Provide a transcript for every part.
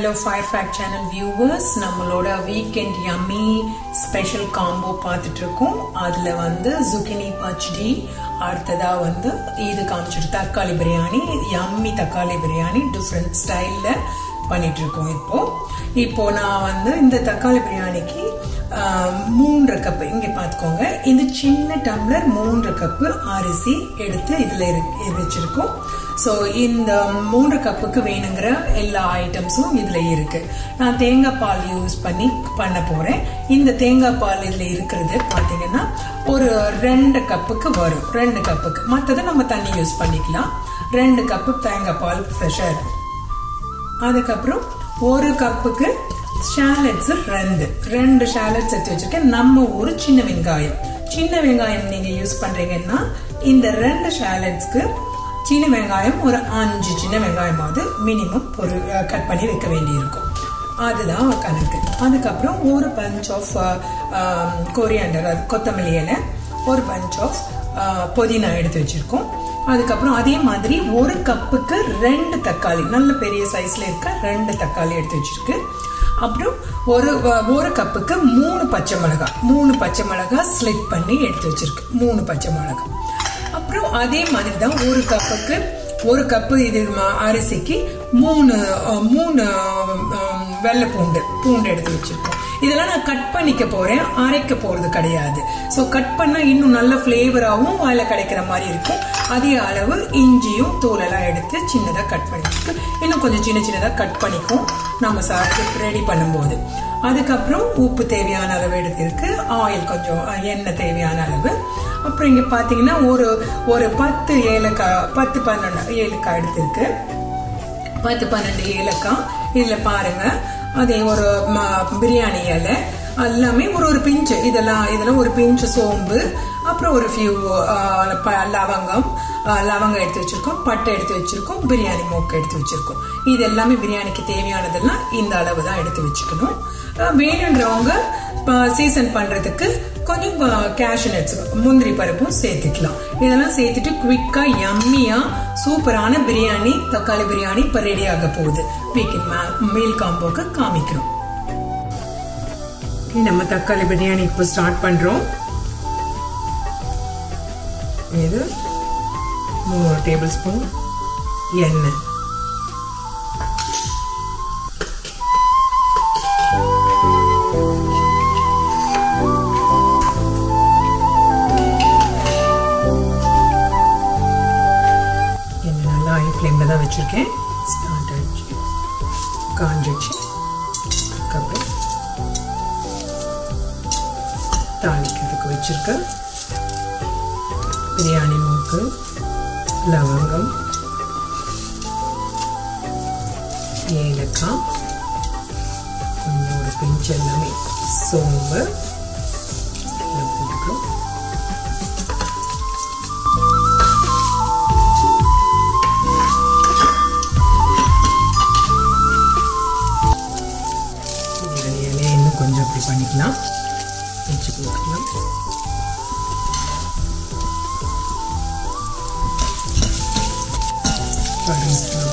Hello Firefact channel viewers, நம்மளோட weekend yummy special combo பார்த்துட்டு இருக்கோம். அதுல வந்து zucchini பச்சடி, அடுத்ததா வந்து இது காமிச்சிட்டு தக்காளி பிரியாணி, yummy தக்காளி பிரியாணி different ஸ்டைல்ல பண்ணிட்டு இருக்கோம். இப்போ நான் வந்து இந்த தக்காளி பிரியாணிக்கு 3 கப் இங்க பாத்துக்கோங்க. இந்த சின்ன டம்ளர் 3 கப் அரிசி எடுத்து இதுல வச்சிருக்கோம். சோ இந்த 3 கப்புக்கு வேணுங்கிற எல்லா ஐட்டம்ஸும் இதுல இருக்கு. நான் தேங்காய் பால் யூஸ் பண்ண போறேன். இந்த தேங்காய் பால் இதுல இருக்கிறது பாத்தீங்கன்னா ஒரு 2 கப்புக்கு வரும். 2 கப்புக்கு மத்தத நம்ம தண்ணி யூஸ் பண்ணிக்கலாம். 2 கப்பு தேங்காய் பால் ஃப்ரெஷ்ஷா இருக்கும். அதுக்கப்புறம் 1 கப்புக்கு ஷாலட்ஸ் 2 ஷாலட்ஸ் எடுத்து வச்சிருக்கேன். நம்ம ஒரு சின்ன வெங்காயம் நீங்க யூஸ் பண்றீங்கன்னா இந்த 2 ஷாலட்ஸ்க்கு சின்ன வெங்காயம் ஒரு 5 சின்ன வெங்காயமாவது மினிமம் ஒரு கட் பண்ணி வைக்க வேண்டி இருக்கும். அதுதான் கணக்கு. அதுக்கப்புறம் ஒரு பஞ்ச் ஆஃப் கொரியாண்டர், கொத்தமல்லி இலை, ஒரு பஞ்ச் ஆஃப் புதினா எடுத்து வச்சிருக்கோம். அதுக்கப்புறம் அதே மாதிரி 1 கப்புக்கு 2 தக்காளி, நல்ல பெரிய சைஸ்ல இருக்க 2 தக்காளி எடுத்து வச்சிருக்கு. அப்புறம் ஒரு கப்புக்கு 3 பச்சை மிளகாய் ஸ்லிட் பண்ணி எடுத்து வச்சிருக்கு. 3 பச்சை மிளகாய். அப்புறம் அதே மாதிரி தான் 1 கப்பு இது அரிசிக்கு 3 வெள்ளை பூண்டு எடுத்து வச்சிருக்கோம். இதெல்லாம் நான் கட் பண்ணிக்க போறேன், அரைக்க போறது கிடையாது. சோ கட் பண்ணா இன்னும் நல்ல பிளேவராகவும் வாயில கிடைக்கிற மாதிரி இருக்கும். அதே அளவு இஞ்சியும் தூளெல்லாம் எடுத்து சின்னதா கட் பண்ணிட்டு இன்னும் கொஞ்சம் சின்னதா கட் பண்ணிக்கும் நம்ம சாப்பிட்டு ரெடி பண்ணும்போது. அதுக்கப்புறம் உப்பு தேவையான அளவு எடுத்திருக்கு, ஆயில் கொஞ்சம், எண்ணெய் தேவையான அளவு. அப்புறம் இங்க பாத்தீங்கன்னா ஒரு 10 ஏலக்காய், 10-12 ஏலக்காய் எடுத்திருக்கு. 10-12 ஏலக்காய் இதுல பாருங்க. அதே ஒரு பிரியாணி இலை எல்லாமே ஒரு பிஞ்சு, இதெல்லாம் ஒரு பிஞ்சு சோம்பு, அப்புறம் ஒரு ஃபியூ லவங்கம் எடுத்து வச்சிருக்கோம், பட்டை எடுத்து வச்சிருக்கோம், பிரியாணி மோக்கு எடுத்து வச்சிருக்கோம். இது எல்லாமே பிரியாணிக்கு தேவையானதெல்லாம் இந்த அளவு தான் எடுத்து வச்சுக்கணும். வேணுன்றவங்க சீசன் பண்றதுக்கு கொஞ்சம் கேஷ்யூ நட்ஸ், முந்திரி பருப்பும் சேர்த்துக்கலாம். இதெல்லாம் சேர்த்துட்டு குவிக்கா யம்மியா சூப்பரான பிரியாணி, தக்காளி பிரியாணி இப்ப ரெடி ஆக போகுது. வீக்கெண்ட் மீல் காம்போக்கு காமிக்கிறோம். நம்ம தக்காளி பிரியாணி இப்போ ஸ்டார்ட் பண்றோம். இது 3 டேபிள் ஸ்பூன் எண்ணெய், நல்லா ஹை ஃப்ளேம்ல தான் வச்சிருக்கேன். ஸ்டார்ட் ஆயிடுச்சு, காஞ்சிடுச்சு. அதுக்கப்புறம் தாளிக்கிறதுக்கு வச்சிருக்க பிரியாணி மூக்கு, லவங்கம், ஏலக்காய், கொஞ்சம் ஒரு பிஞ்சு எல்லாமே சோம்பு போட்டுக்கிறோம். இலையை இன்னும் கொஞ்சம் அப்படி பண்ணிக்கலாம், வச்சு போட்டுக்கலாம்.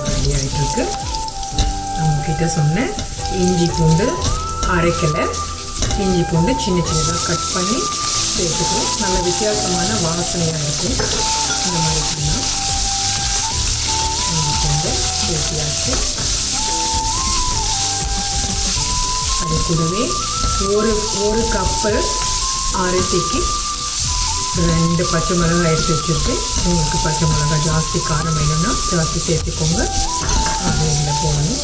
ரெடி ஆகிட்டு இருக்கு. உங்ககிட்ட சொன்ன இஞ்சி பூண்டு அரைக்கலை, இஞ்சி பூண்டு சின்னதாக கட் பண்ணி சேர்த்துக்கலாம். நல்ல வித்தியாசமான வாசனையாக இருக்கும். இந்த மாதிரி பண்ணால் இஞ்சி பூண்டு சேர்த்தியாச்சு. அது கூடவே ஒரு கப்பு அரிசிக்கு 2 பச்சை மிளகாய் எடுத்து வச்சுருக்கு. உங்களுக்கு பச்சை மிளகாய் ஜாஸ்தி காரம் வேணும்னா ஜாஸ்தி சேர்த்துக்கோங்க. அது இதில் போடணும்.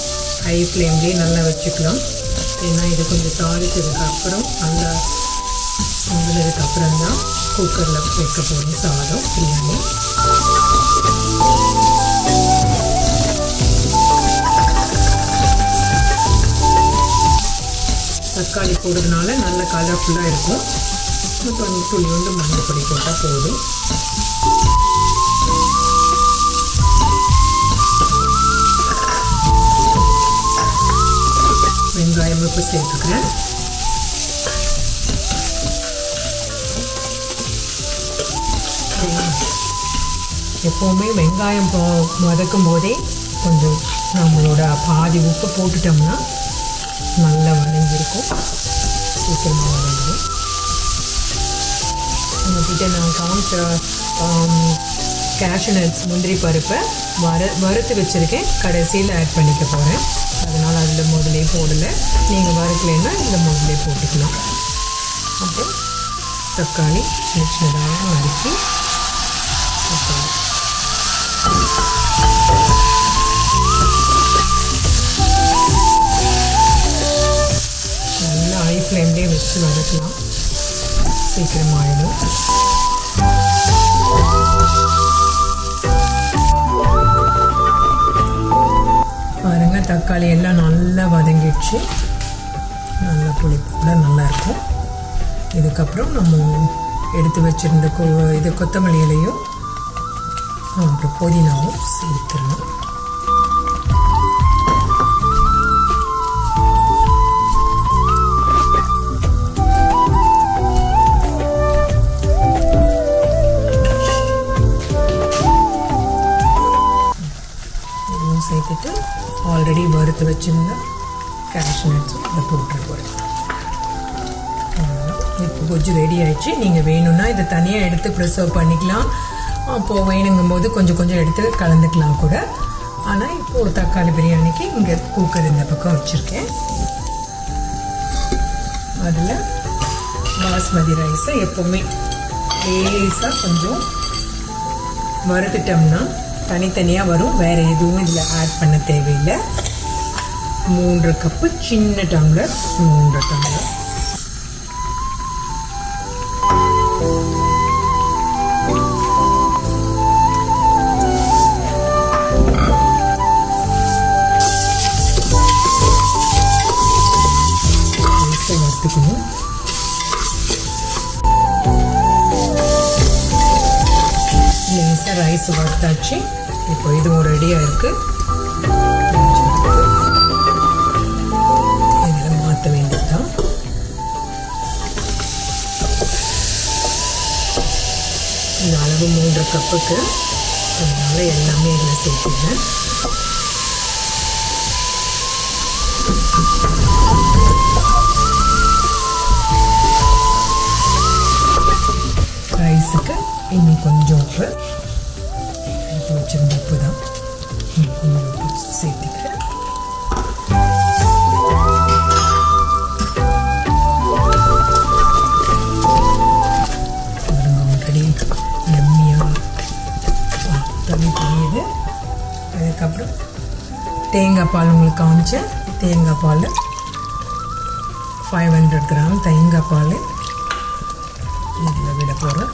ஹை ஃப்ளேம்லேயே நல்லா வச்சுக்கலாம். ஏன்னா இது கொஞ்சம் தாளித்ததுக்கு அப்புறம் நல்லா சுண்டதுக்கு அப்புறம் தான் குக்கரில் வைக்க போகிறோம் சாதம் பிரியாணி. தக்காளி போடுறதுனால நல்ல கலர்ஃபுல்லாக இருக்கும். கொஞ்சம் துளி மஞ்சள் பொடி போட்டால் போதும். வெங்காயம் இப்போ சேர்த்துக்கிறேன். எப்போவுமே வெங்காயம் வதக்கும் போதே கொஞ்சம் நம்மளோட பாதி உப்பு போட்டுட்டோம்னா நல்லா வதங்கியிருக்கும், சீக்கிரமாக வதங்கிடும். உங்கள்கிட்ட நான் காமிச்ச கேஷ்யூ நட்ஸ் முந்திரி பருப்பை வறுத்து வச்சுருக்கேன், கடைசியில் ஆட் பண்ணிக்க போகிறேன். அதனால் அதில் முதலே போடலை, நீங்கள் வறுக்கலைன்னா இதில் முதலே போட்டுக்கலாம். அப்புறம் தக்காளி சின்ன சின்னதாக நறுக்கி நல்லா ஹை ஃப்ளேம்லேயே வச்சு வதக்கலாம், சீக்கிரமாகிடும். பாருங்கள், தக்காளி எல்லாம் நல்லா வதங்கிடுச்சு, நல்லா புளிப்பு கூட நல்லாயிருக்கும். இதுக்கப்புறம் நம்ம எடுத்து வச்சுருந்த இது கொத்தமல்லி இலையும் அப்புறம் புதினாவும் சேர்த்துடலாம். இதுவும் சேர்த்துட்டு ஆல்ரெடி வறுத்து வச்சுருந்த கேஷ்யூ நட்ஸும் அதை போட்டுற போகிறேன். இப்போ கொஞ்சம் ரெடி ஆகிடுச்சு. நீங்கள் வேணும்னா இதை தனியாக எடுத்து ப்ரிசர்வ் பண்ணிக்கலாம், அப்போது வேணுங்கும் போது கொஞ்சம் கொஞ்சம் எடுத்து கலந்துக்கலாம் கூட. ஆனால் இப்போது தக்காளி பிரியாணிக்கு இங்கே குக்கர் இந்த பக்கம் வச்சுருக்கேன். அதில் பாஸ்மதி ரைஸை எப்போவுமே லேசாக கொஞ்சம் வறுத்துட்டோம்னா தனித்தனியாக வரும், வேறு எதுவும் இதில் ஆட் பண்ண தேவையில்லை. 3 கப்பு சின்ன டம்ளர், 3 டம்ளர். வறுத்துக்கணும். லேசாக ரைஸ் வறுத்தாச்சு. இப்போ இதுவும் ரெடியாக இருக்குது. இதில் மாற்ற வேண்டியதுதான். இந்த அளவு 3 கப்புக்கு, அதனால எல்லாமே இதில் சேர்த்துக்கிறேன். ரைஸுக்கு இன்னும் கொஞ்சம் உப்பு, எடுத்து வச்சிருந்த உப்பு தான், கொஞ்சம் உப்பு சேர்த்துக்கிறேன். ஆல்ரெடி எம்மியாக தண்ணி தெரியுது. அதுக்கப்புறம் தேங்காய் பால் உங்களுக்கு காமிச்சேன். தேங்காய் பால் 500 கிராம் தேங்காய் பால் இதில் விட போகிறோம்.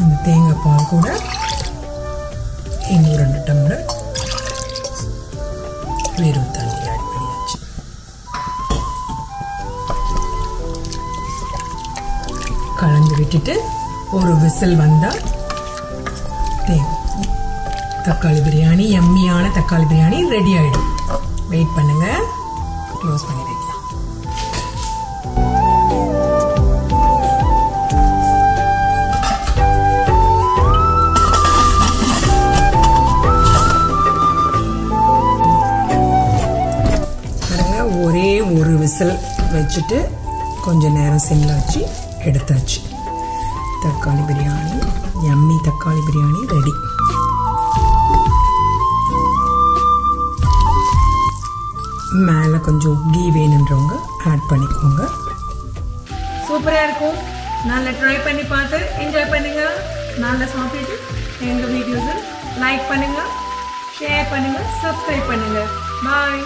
அந்த தேங்காய் பால் கூட இன்னும் 2 டம்ளர் வெறும் தண்ணி ஆட் பண்ணியாச்சு. கலந்து விட்டுட்டு ஒரு விசில் வந்தால் தக்காளி பிரியாணி, எம்மியான தக்காளி பிரியாணி ரெடி ஆகிடும். வெயிட் பண்ணுங்க, க்ளோஸ் பண்ணி வைக்கலாம். ஒரே ஒரு விசில் வச்சுட்டு கொஞ்ச நேரம் சிம்ல வச்சு எடுத்தாச்சு. தக்காளி பிரியாணி, யம்மி தக்காளி பிரியாணி ரெடி. மேலே கொஞ்சம் கீ வேணுன்றவங்க ஆட் பண்ணிக்கோங்க. சூப்பராக இருக்கும். நல்லா ட்ரை பண்ணி பார்த்து என்ஜாய் பண்ணுங்க. நல்லா சாப்பிட்டு எங்கள் வீடியோஸை லைக் பண்ணுங்க, ஷேர் பண்ணுங்க, சப்ஸ்கிரைப் பண்ணுங்க. பாய்.